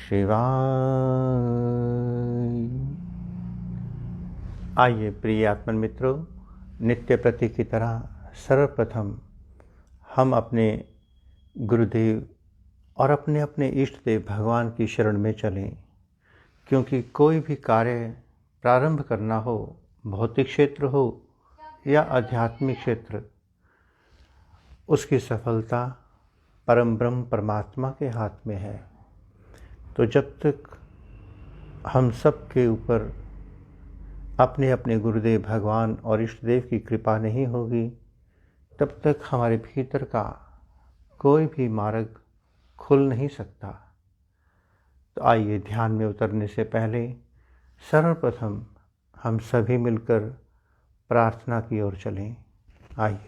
शिवाय। आइए प्रिय आत्मन मित्रों, नित्य प्रति की तरह सर्वप्रथम हम अपने गुरुदेव और अपने अपने इष्ट देव भगवान की शरण में चलें, क्योंकि कोई भी कार्य प्रारंभ करना हो, भौतिक क्षेत्र हो या आध्यात्मिक क्षेत्र, उसकी सफलता परम ब्रह्म परमात्मा के हाथ में है। तो जब तक हम सब के ऊपर अपने अपने गुरुदेव भगवान और इष्ट देव की कृपा नहीं होगी, तब तक हमारे भीतर का कोई भी मार्ग खुल नहीं सकता। तो आइए ध्यान में उतरने से पहले सर्वप्रथम हम सभी मिलकर प्रार्थना की ओर चलें। आइए।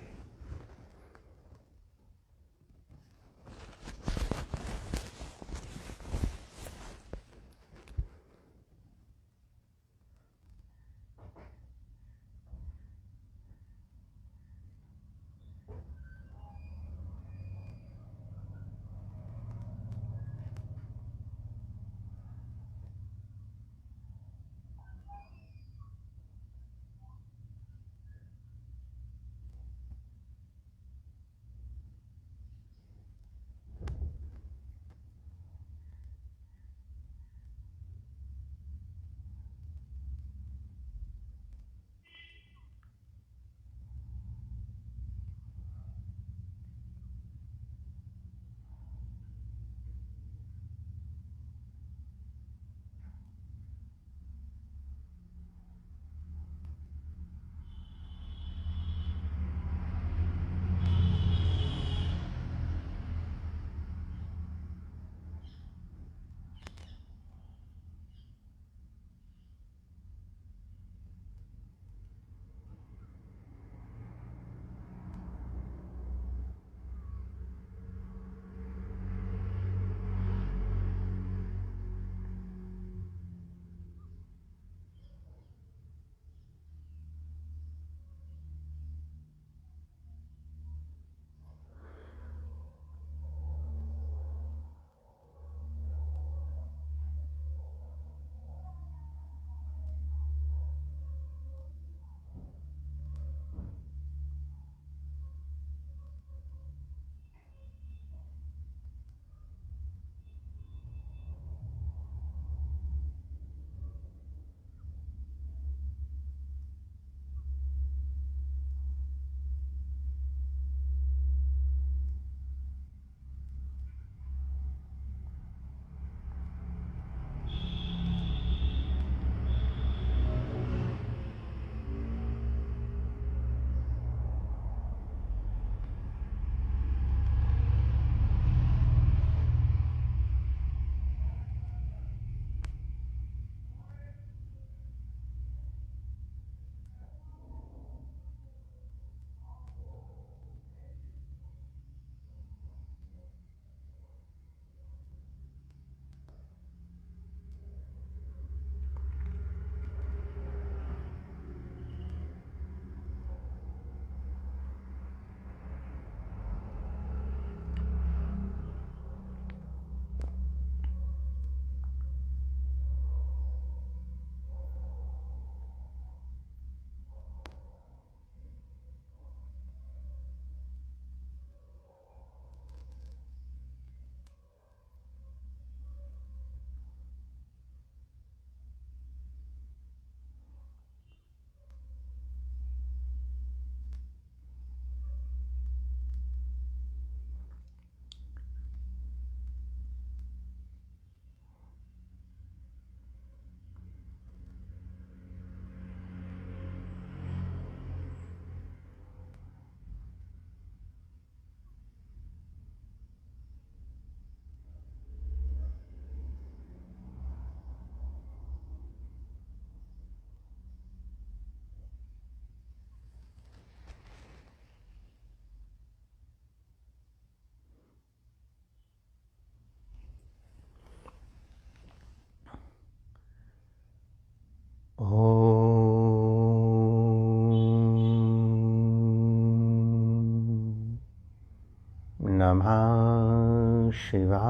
नमः शिवाय।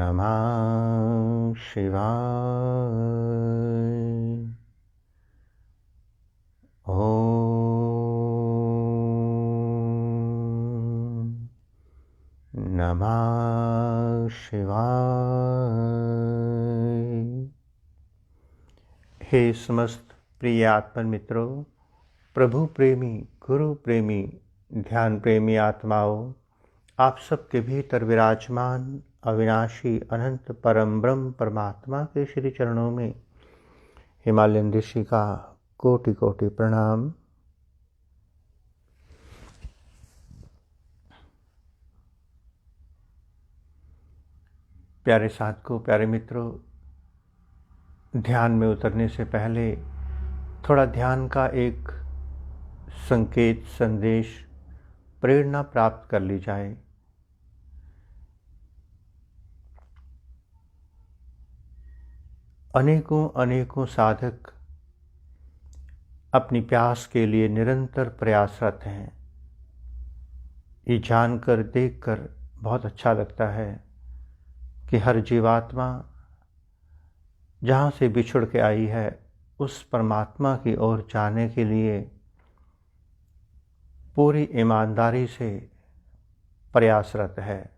नमः शिवाय। ओम नमः शिवाय। हे समस्त प्रिय आत्मन मित्रों, प्रभु प्रेमी, गुरु प्रेमी, ध्यान प्रेमी आत्माओं, आप सबके भीतर विराजमान अविनाशी अनंत परम ब्रह्म परमात्मा के श्री चरणों में हिमालयन ऋषि का कोटि कोटि प्रणाम। प्यारे साधकों, प्यारे मित्रों, ध्यान में उतरने से पहले थोड़ा ध्यान का एक संकेत, संदेश, प्रेरणा प्राप्त कर ली जाए। अनेकों अनेकों साधक अपनी प्यास के लिए निरंतर प्रयासरत हैं। ये जानकर, देखकर बहुत अच्छा लगता है कि हर जीवात्मा जहाँ से बिछुड़ के आई है उस परमात्मा की ओर जाने के लिए पूरी ईमानदारी से प्रयासरत है।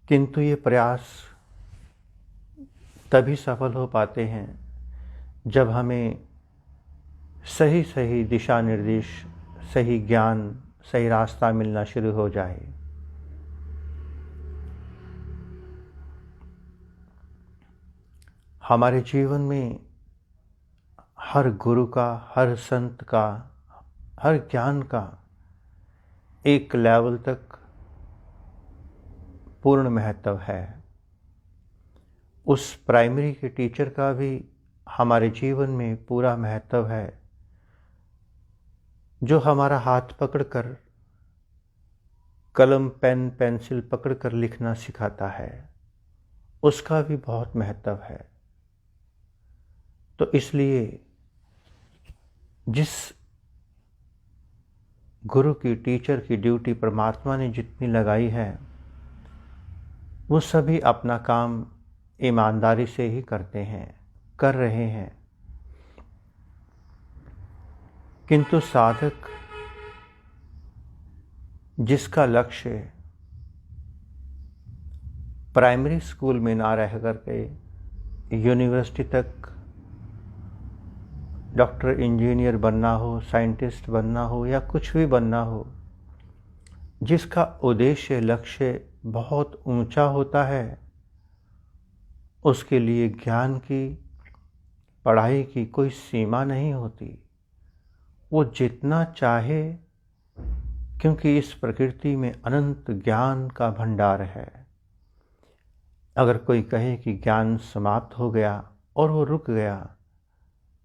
किंतु ये प्रयास तभी सफल हो पाते हैं जब हमें सही सही दिशा निर्देश, सही ज्ञान, सही रास्ता मिलना शुरू हो जाए। हमारे जीवन में हर गुरु का, हर संत का, हर ज्ञान का एक लेवल तक पूर्ण महत्व है। उस प्राइमरी के टीचर का भी हमारे जीवन में पूरा महत्व है, जो हमारा हाथ पकड़कर, कलम, पेन, पेंसिल पकड़कर लिखना सिखाता है, उसका भी बहुत महत्व है। तो इसलिए जिस गुरु की, टीचर की ड्यूटी परमात्मा ने जितनी लगाई है, वो सभी अपना काम ईमानदारी से ही करते हैं, कर रहे हैं। किंतु साधक जिसका लक्ष्य प्राइमरी स्कूल में ना रह करके यूनिवर्सिटी तक डॉक्टर, इंजीनियर बनना हो, साइंटिस्ट बनना हो या कुछ भी बनना हो, जिसका उद्देश्य, लक्ष्य बहुत ऊंचा होता है, उसके लिए ज्ञान की, पढ़ाई की कोई सीमा नहीं होती। वो जितना चाहे, क्योंकि इस प्रकृति में अनंत ज्ञान का भंडार है। अगर कोई कहे कि ज्ञान समाप्त हो गया और वो रुक गया,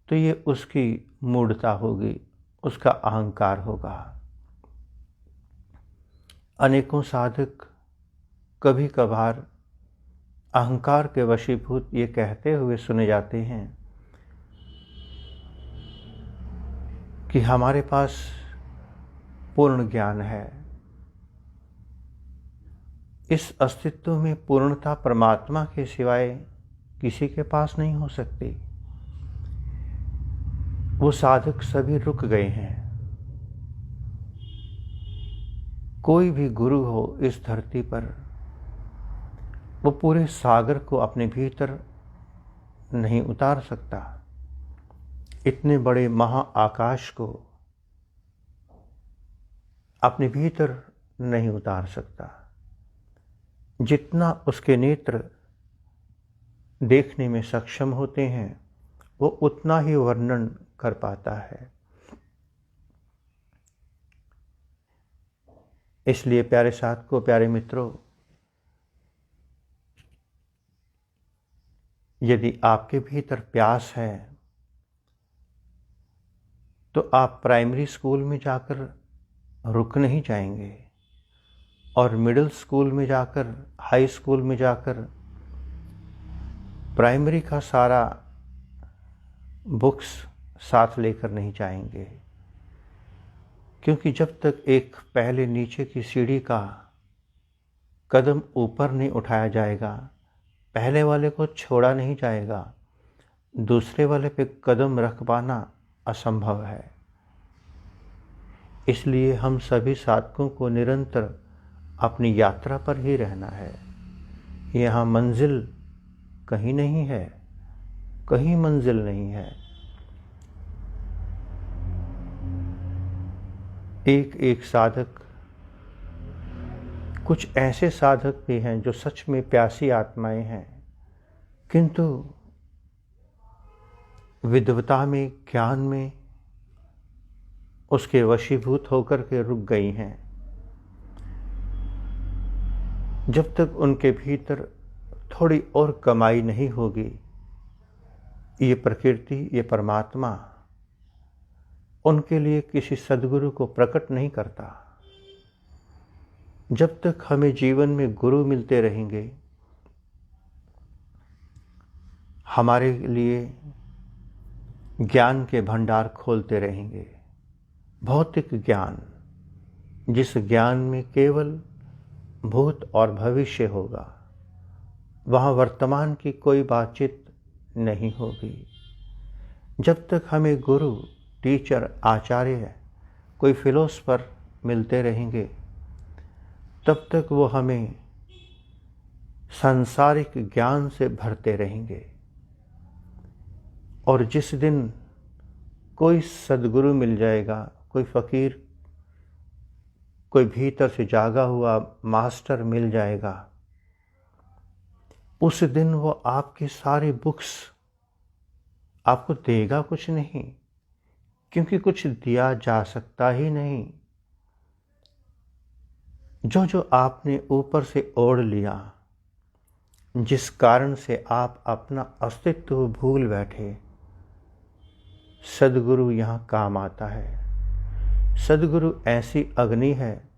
तो ये उसकी मूढ़ता होगी, उसका अहंकार होगा। अनेकों साधक कभी कभार अहंकार के वशीभूत ये कहते हुए सुने जाते हैं कि हमारे पास पूर्ण ज्ञान है। इस अस्तित्व में पूर्णता परमात्मा के सिवाय किसी के पास नहीं हो सकती। वो साधक सभी रुक गए हैं। कोई भी गुरु हो इस धरती पर, वो पूरे सागर को अपने भीतर नहीं उतार सकता। इतने बड़े महाआकाश को अपने भीतर नहीं उतार सकता। जितना उसके नेत्र देखने में सक्षम होते हैं, वो उतना ही वर्णन कर पाता है। इसलिए प्यारे साधकों, प्यारे मित्रों, यदि आपके भीतर प्यास है तो आप प्राइमरी स्कूल में जाकर रुक नहीं जाएंगे, और मिडिल स्कूल में जाकर, हाई स्कूल में जाकर प्राइमरी का सारा बुक्स साथ लेकर नहीं जाएंगे। क्योंकि जब तक एक पहले नीचे की सीढ़ी का कदम ऊपर नहीं उठाया जाएगा, पहले वाले को छोड़ा नहीं जाएगा, दूसरे वाले पे कदम रख पाना असंभव है। इसलिए हम सभी साधकों को निरंतर अपनी यात्रा पर ही रहना है। यहाँ मंजिल कहीं नहीं है, कहीं मंजिल नहीं है। एक एक साधक, कुछ ऐसे साधक भी हैं जो सच में प्यासी आत्माएं हैं, किंतु विद्वता में, ज्ञान में उसके वशीभूत होकर के रुक गई हैं। जब तक उनके भीतर थोड़ी और कमाई नहीं होगी, ये प्रकृति, ये परमात्मा उनके लिए किसी सद्गुरु को प्रकट नहीं करता। जब तक हमें जीवन में गुरु मिलते रहेंगे, हमारे लिए ज्ञान के भंडार खोलते रहेंगे। भौतिक ज्ञान, जिस ज्ञान में केवल भूत और भविष्य होगा, वहाँ वर्तमान की कोई बातचीत नहीं होगी। जब तक हमें गुरु, टीचर, आचार्य, कोई फिलोसफर मिलते रहेंगे, तब तक वो हमें सांसारिक ज्ञान से भरते रहेंगे। और जिस दिन कोई सद्गुरु मिल जाएगा, कोई फकीर, कोई भीतर से जागा हुआ मास्टर मिल जाएगा, उस दिन वो आपकी सारी बुक्स आपको देगा कुछ नहीं, क्योंकि कुछ दिया जा सकता ही नहीं। जो जो आपने ऊपर से ओढ़ लिया, जिस कारण से आप अपना अस्तित्व भूल बैठे, सद्गुरु यहाँ काम आता है। सद्गुरु ऐसी अग्नि है,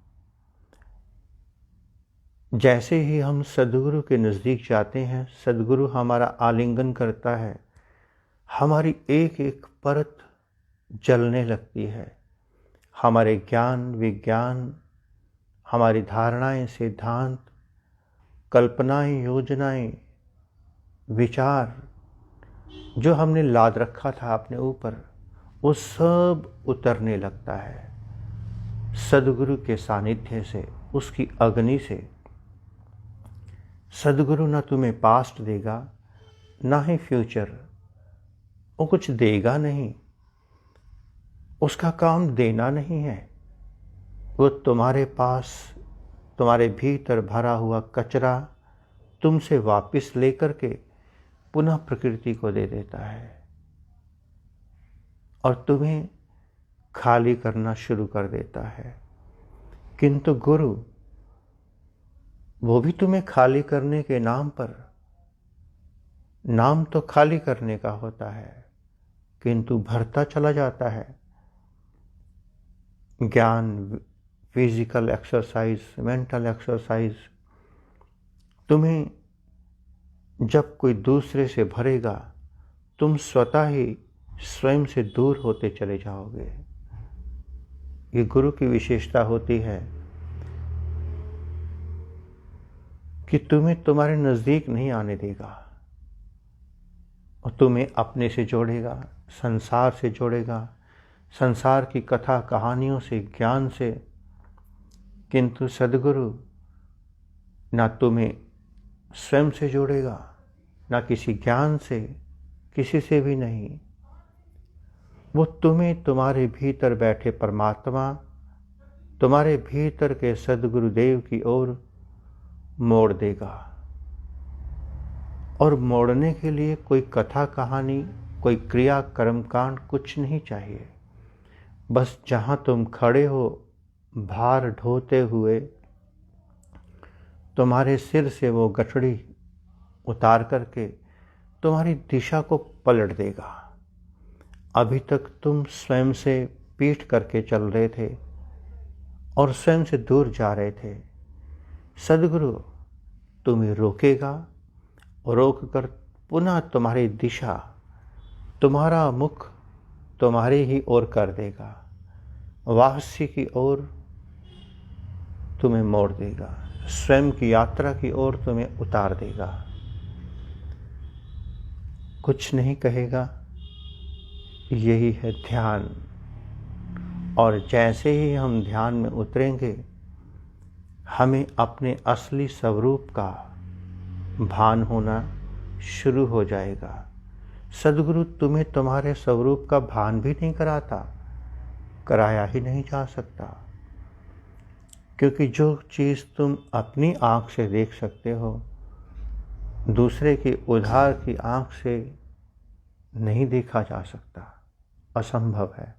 जैसे ही हम सद्गुरु के नज़दीक जाते हैं, सद्गुरु हमारा आलिंगन करता है, हमारी एक एक परत जलने लगती है। हमारे ज्ञान, विज्ञान, हमारी धारणाएं, सिद्धांत, कल्पनाएं, योजनाएं, विचार जो हमने लाद रखा था अपने ऊपर, वो सब उतरने लगता है सद्गुरु के सानिध्य से, उसकी अग्नि से। सद्गुरु ना तुम्हें पास्ट देगा, ना ही फ्यूचर, वो कुछ देगा नहीं। उसका काम देना नहीं है, वो तुम्हारे पास, तुम्हारे भीतर भरा हुआ कचरा तुमसे वापस लेकर के पुनः प्रकृति को दे देता है और तुम्हें खाली करना शुरू कर देता है। किंतु गुरु, वो भी तुम्हें खाली करने के नाम पर, नाम तो खाली करने का होता है, किंतु भरता चला जाता है। ज्ञान, फिजिकल एक्सरसाइज, मेंटल एक्सरसाइज, तुम्हें जब कोई दूसरे से भरेगा, तुम स्वतः ही स्वयं से दूर होते चले जाओगे। ये गुरु की विशेषता होती है कि तुम्हें तुम्हारे नज़दीक नहीं आने देगा और तुम्हें अपने से जोड़ेगा, संसार से जोड़ेगा, संसार की कथा कहानियों से, ज्ञान से। किंतु सद्गुरु ना तुम्हें स्वयं से जोड़ेगा, ना किसी ज्ञान से, किसी से भी नहीं। वो तुम्हें तुम्हारे भीतर बैठे परमात्मा, तुम्हारे भीतर के सद्गुरुदेव की ओर मोड़ देगा। और मोड़ने के लिए कोई कथा कहानी, कोई क्रिया कर्मकांड कुछ नहीं चाहिए। बस जहाँ तुम खड़े हो, भार ढोते हुए, तुम्हारे सिर से वो गठड़ी उतार करके तुम्हारी दिशा को पलट देगा। अभी तक तुम स्वयं से पीठ करके चल रहे थे और स्वयं से दूर जा रहे थे। सद्गुरु तुम्हें रोकेगा, रोक कर पुनः तुम्हारी दिशा, तुम्हारा मुख तुम्हारी ही ओर कर देगा, वापसी की ओर तुम्हें मोड़ देगा। स्वयं की यात्रा की ओर तुम्हें उतार देगा। कुछ नहीं कहेगा, यही है ध्यान। और जैसे ही हम ध्यान में उतरेंगे, हमें अपने असली स्वरूप का भान होना शुरू हो जाएगा। सद्गुरु तुम्हें तुम्हारे स्वरूप का भान भी नहीं कराता, कराया ही नहीं जा सकता, क्योंकि जो चीज़ तुम अपनी आँख से देख सकते हो, दूसरे की उधार की आँख से नहीं देखा जा सकता, असंभव है।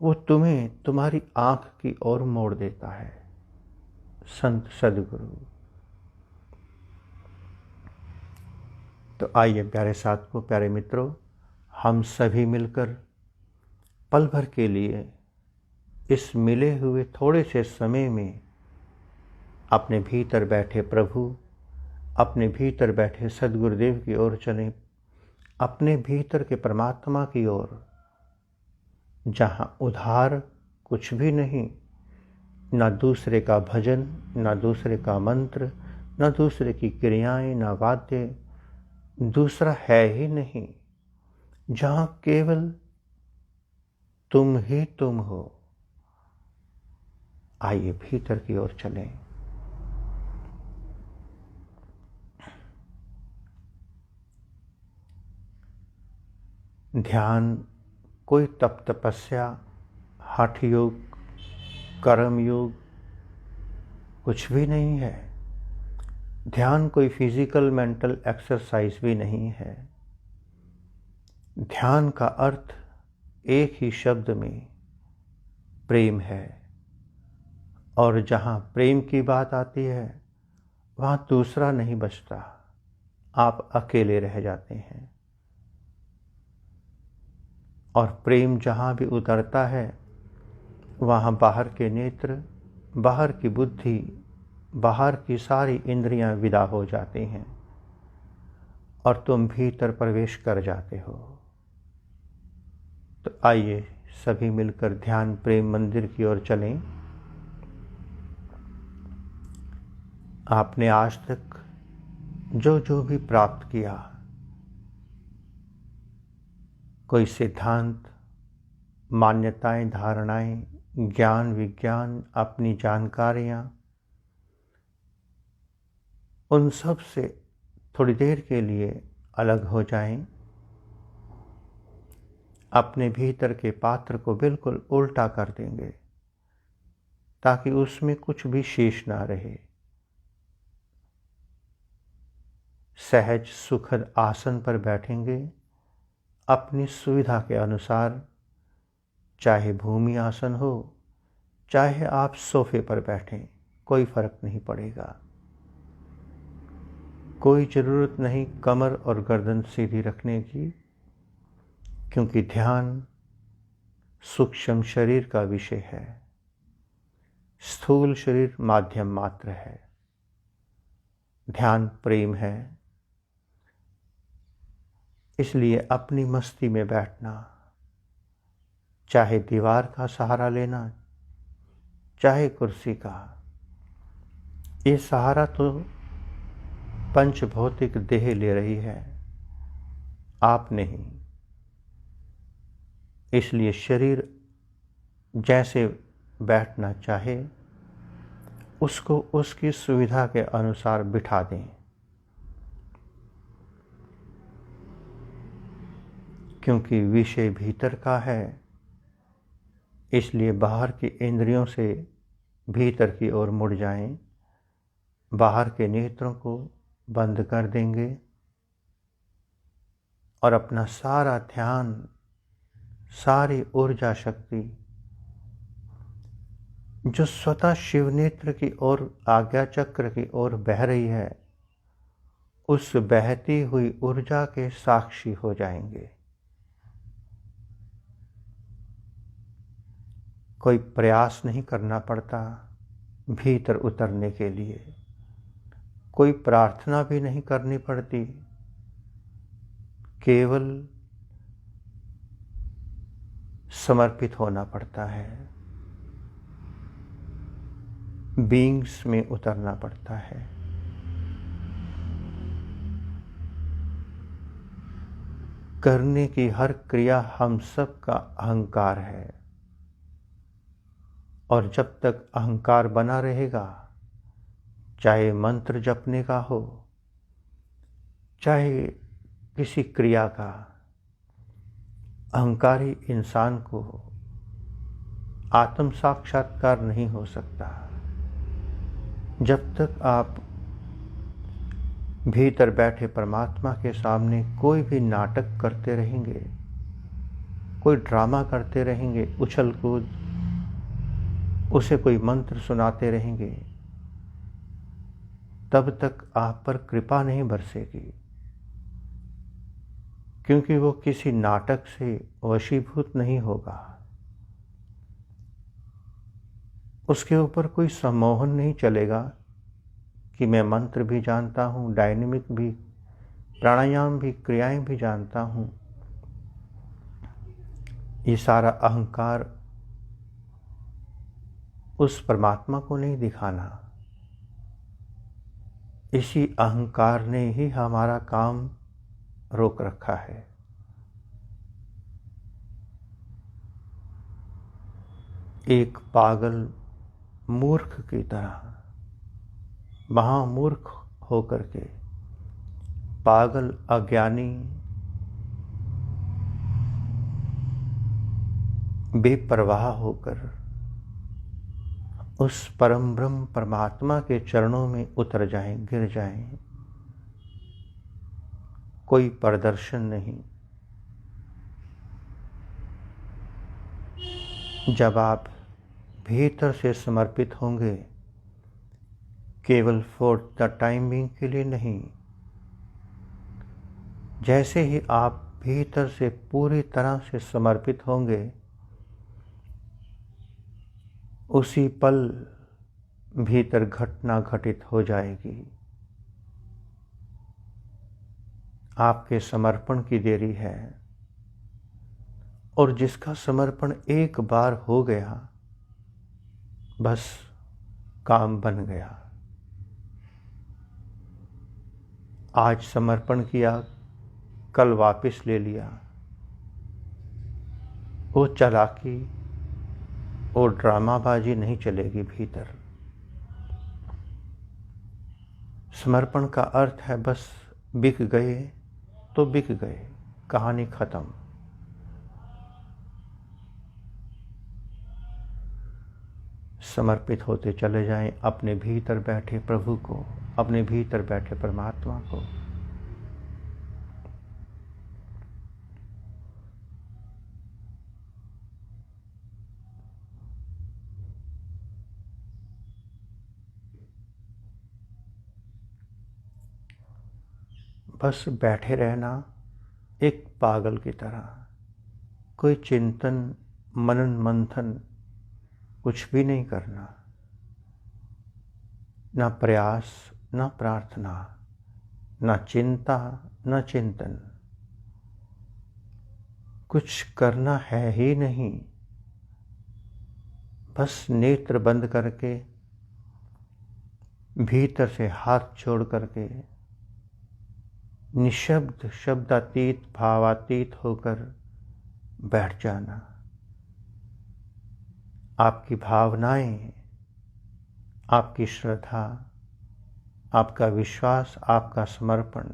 वो तुम्हें तुम्हारी आँख की ओर मोड़ देता है, संत सद्गुरु। तो आइए प्यारे साथियों, प्यारे मित्रों, हम सभी मिलकर पल भर के लिए इस मिले हुए थोड़े से समय में अपने भीतर बैठे प्रभु, अपने भीतर बैठे सद्गुरुदेव की ओर चलें, अपने भीतर के परमात्मा की ओर, जहाँ उधार कुछ भी नहीं, ना दूसरे का भजन, ना दूसरे का मंत्र, ना दूसरे की क्रियाएं, ना वाद्य, दूसरा है ही नहीं, जहाँ केवल तुम ही तुम हो। आइए भीतर की ओर चलें। ध्यान कोई तप तपस्या, हठ योग, कर्म योग कुछ भी नहीं है। ध्यान कोई फिजिकल मेंटल एक्सरसाइज भी नहीं है। ध्यान का अर्थ एक ही शब्द में प्रेम है, और जहाँ प्रेम की बात आती है, वहाँ दूसरा नहीं बचता, आप अकेले रह जाते हैं। और प्रेम जहाँ भी उतरता है, वहाँ बाहर के नेत्र, बाहर की बुद्धि, बाहर की सारी इंद्रियां विदा हो जाती हैं और तुम भीतर प्रवेश कर जाते हो। तो आइए सभी मिलकर ध्यान प्रेम मंदिर की ओर चलें। आपने आज तक जो जो भी प्राप्त किया, कोई सिद्धांत, मान्यताएं, धारणाएं, ज्ञान विज्ञान, अपनी जानकारियां, उन सब से थोड़ी देर के लिए अलग हो जाएं। अपने भीतर के पात्र को बिल्कुल उल्टा कर देंगे, ताकि उसमें कुछ भी शेष ना रहे। सहज सुखद आसन पर बैठेंगे, अपनी सुविधा के अनुसार, चाहे भूमि आसन हो, चाहे आप सोफे पर बैठें, कोई फर्क नहीं पड़ेगा। कोई ज़रूरत नहीं कमर और गर्दन सीधी रखने की, क्योंकि ध्यान सूक्ष्म शरीर का विषय है, स्थूल शरीर माध्यम मात्र है। ध्यान प्रेम है, इसलिए अपनी मस्ती में बैठना, चाहे दीवार का सहारा लेना, चाहे कुर्सी का, ये सहारा तो पंच भौतिक देह ले रही है, आप नहीं। इसलिए शरीर जैसे बैठना चाहे, उसको उसकी सुविधा के अनुसार बिठा दें, क्योंकि विषय भीतर का है। इसलिए बाहर की इंद्रियों से भीतर की ओर मुड़ जाएं, बाहर के नेत्रों को बंद कर देंगे और अपना सारा ध्यान, सारी ऊर्जा शक्ति जो स्वतः शिव नेत्र की ओर, आज्ञा चक्र की ओर बह रही है, उस बहती हुई ऊर्जा के साक्षी हो जाएंगे। कोई प्रयास नहीं करना पड़ता भीतर उतरने के लिए, कोई प्रार्थना भी नहीं करनी पड़ती, केवल समर्पित होना पड़ता है। बीइंग्स में उतरना पड़ता है। करने की हर क्रिया हम सब का अहंकार है, और जब तक अहंकार बना रहेगा, चाहे मंत्र जपने का हो, चाहे किसी क्रिया का, अहंकारी इंसान को आत्म साक्षात्कार नहीं हो सकता। जब तक आप भीतर बैठे परमात्मा के सामने कोई भी नाटक करते रहेंगे, कोई ड्रामा करते रहेंगे, उछल कूद, उसे कोई मंत्र सुनाते रहेंगे, तब तक आप पर कृपा नहीं बरसेगी, क्योंकि वो किसी नाटक से वशीभूत नहीं होगा। उसके ऊपर कोई सम्मोहन नहीं चलेगा कि मैं मंत्र भी जानता हूँ, डायनेमिक भी, प्राणायाम भी, क्रियाएं भी जानता हूँ। ये सारा अहंकार उस परमात्मा को नहीं दिखाना। इसी अहंकार ने ही हमारा काम रोक रखा है। एक पागल मूर्ख की तरह, महामूर्ख होकर के, पागल अज्ञानी बेपरवाह होकर उस परम ब्रह्म परमात्मा के चरणों में उतर जाएं, गिर जाएं। कोई प्रदर्शन नहीं। जब आप भीतर से समर्पित होंगे, केवल फॉर द टाइम बीइंग के लिए नहीं, जैसे ही आप भीतर से पूरी तरह से समर्पित होंगे, उसी पल भीतर घटना घटित हो जाएगी। आपके समर्पण की देरी है, और जिसका समर्पण एक बार हो गया, बस काम बन गया। आज समर्पण किया, कल वापस ले लिया, वो चालाकी, वो ड्रामाबाजी नहीं चलेगी भीतर। समर्पण का अर्थ है बस बिक गए तो बिक गए, कहानी खत्म। समर्पित होते चले जाएं अपने भीतर बैठे प्रभु को, अपने भीतर बैठे परमात्मा को। बस बैठे रहना एक पागल की तरह, कोई चिंतन, मनन, मंथन कुछ भी नहीं करना। ना प्रयास, ना प्रार्थना, ना चिंता, ना चिंतन, कुछ करना है ही नहीं। बस नेत्र बंद करके, भीतर से हाथ जोड़ करके, निशब्द, शब्दातीत, भावातीत होकर बैठ जाना। आपकी भावनाएं, आपकी श्रद्धा, आपका विश्वास, आपका समर्पण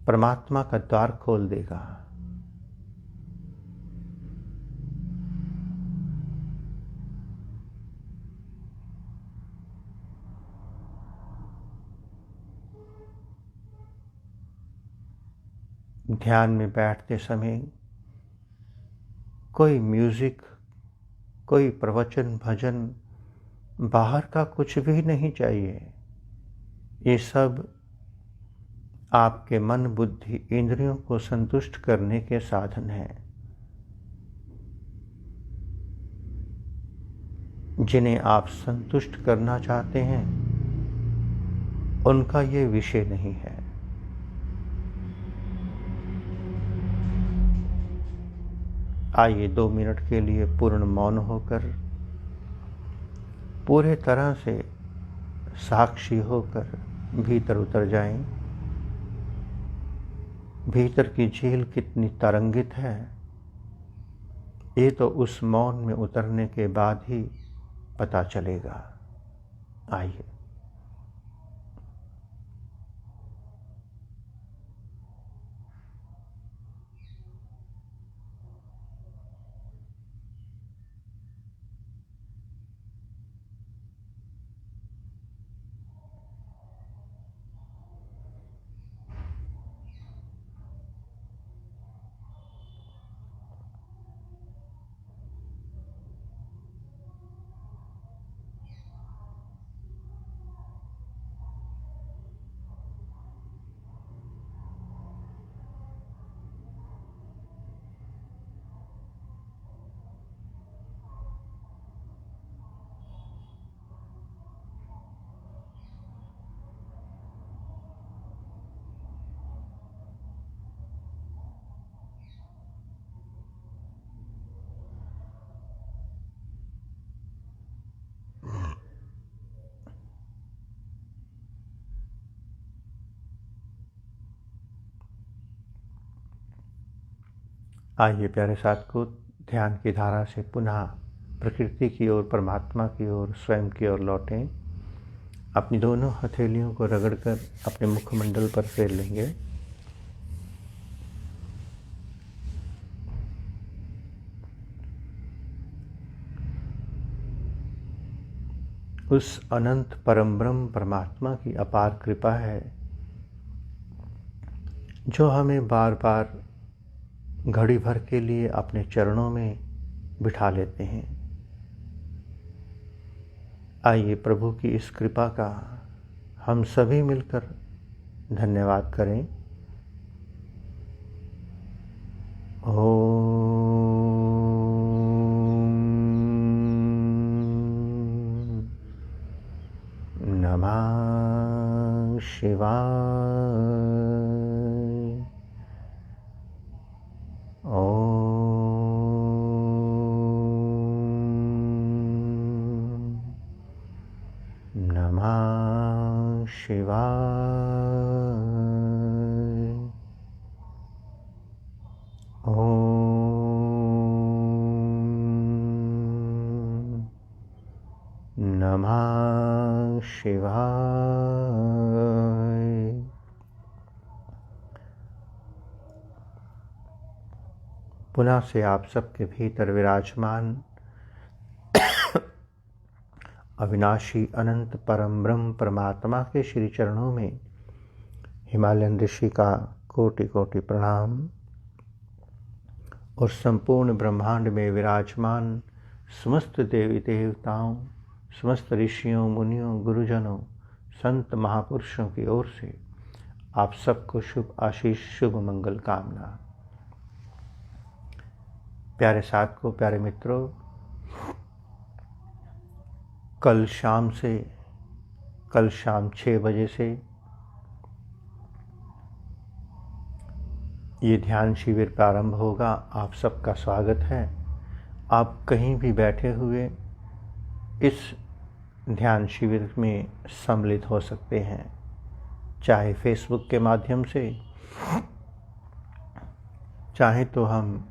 परमात्मा का द्वार खोल देगा। ध्यान में बैठते समय कोई म्यूजिक, कोई प्रवचन, भजन, बाहर का कुछ भी नहीं चाहिए। ये सब आपके मन, बुद्धि, इंद्रियों को संतुष्ट करने के साधन हैं, जिन्हें आप संतुष्ट करना चाहते हैं, उनका ये विषय नहीं है। आइए 2 मिनट के लिए पूर्ण मौन होकर पूरे तरह से साक्षी होकर भीतर उतर जाएं। भीतर की झील कितनी तरंगित है, ये तो उस मौन में उतरने के बाद ही पता चलेगा। आइए आइए प्यारे साथियों, ध्यान की धारा से पुनः प्रकृति की ओर, परमात्मा की ओर, स्वयं की ओर लौटें। अपनी दोनों हथेलियों को रगड़कर अपने मुखमंडल पर फेर लेंगे। उस अनंत परम ब्रह्म परमात्मा की अपार कृपा है जो हमें बार बार घड़ी भर के लिए अपने चरणों में बिठा लेते हैं। आइए प्रभु की इस कृपा का हम सभी मिलकर धन्यवाद करें। ओम नमः शिवाय। नमः शिवाय। ओम नमः शिवाय। पुनः से आप सबके भीतर विराजमान अविनाशी अनंत परम ब्रह्म परमात्मा के श्री चरणों में हिमालयन ऋषि का कोटि कोटि प्रणाम और संपूर्ण ब्रह्मांड में विराजमान समस्त देवी देवताओं, समस्त ऋषियों, मुनियों, गुरुजनों, संत महापुरुषों की ओर से आप सबको शुभ आशीष, शुभ मंगल कामना। प्यारे साथियों, प्यारे मित्रों, कल शाम 6 बजे से ये ध्यान शिविर प्रारंभ होगा। आप सबका स्वागत है। आप कहीं भी बैठे हुए इस ध्यान शिविर में सम्मिलित हो सकते हैं, चाहे फेसबुक के माध्यम से, चाहे तो हम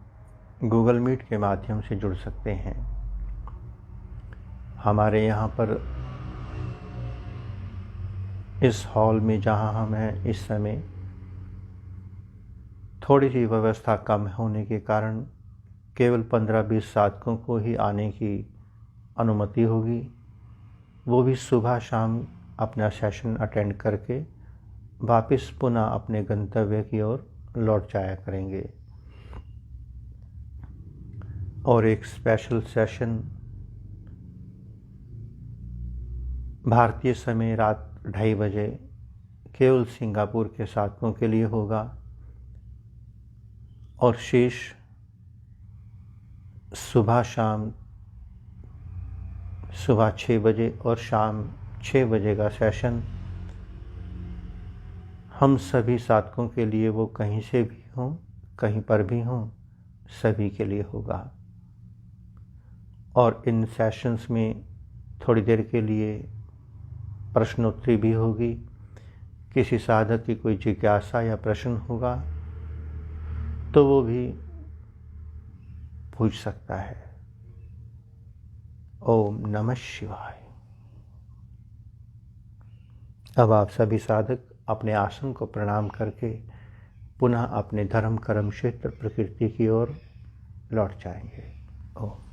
गूगल मीट के माध्यम से जुड़ सकते हैं। हमारे यहाँ पर इस हॉल में जहाँ हम हैं इस समय थोड़ी सी व्यवस्था कम होने के कारण केवल 15-20 साधकों को ही आने की अनुमति होगी। वो भी सुबह शाम अपना सेशन अटेंड करके वापस पुनः अपने गंतव्य की ओर लौट जाया करेंगे। और एक स्पेशल सेशन भारतीय समय रात 2:30 बजे केवल सिंगापुर के साधकों के लिए होगा और शेष सुबह 6 बजे और शाम 6 बजे का सेशन हम सभी साधकों के लिए, वो कहीं से भी हों, कहीं पर भी हों, सभी के लिए होगा। और इन सेशंस में थोड़ी देर के लिए प्रश्नोत्तरी भी होगी। किसी साधक की कोई जिज्ञासा या प्रश्न होगा तो वो भी पूछ सकता है। ओम नमः शिवाय। अब आप सभी साधक अपने आसन को प्रणाम करके पुनः अपने धर्म कर्म क्षेत्र प्रकृति की ओर लौट जाएंगे। ओम।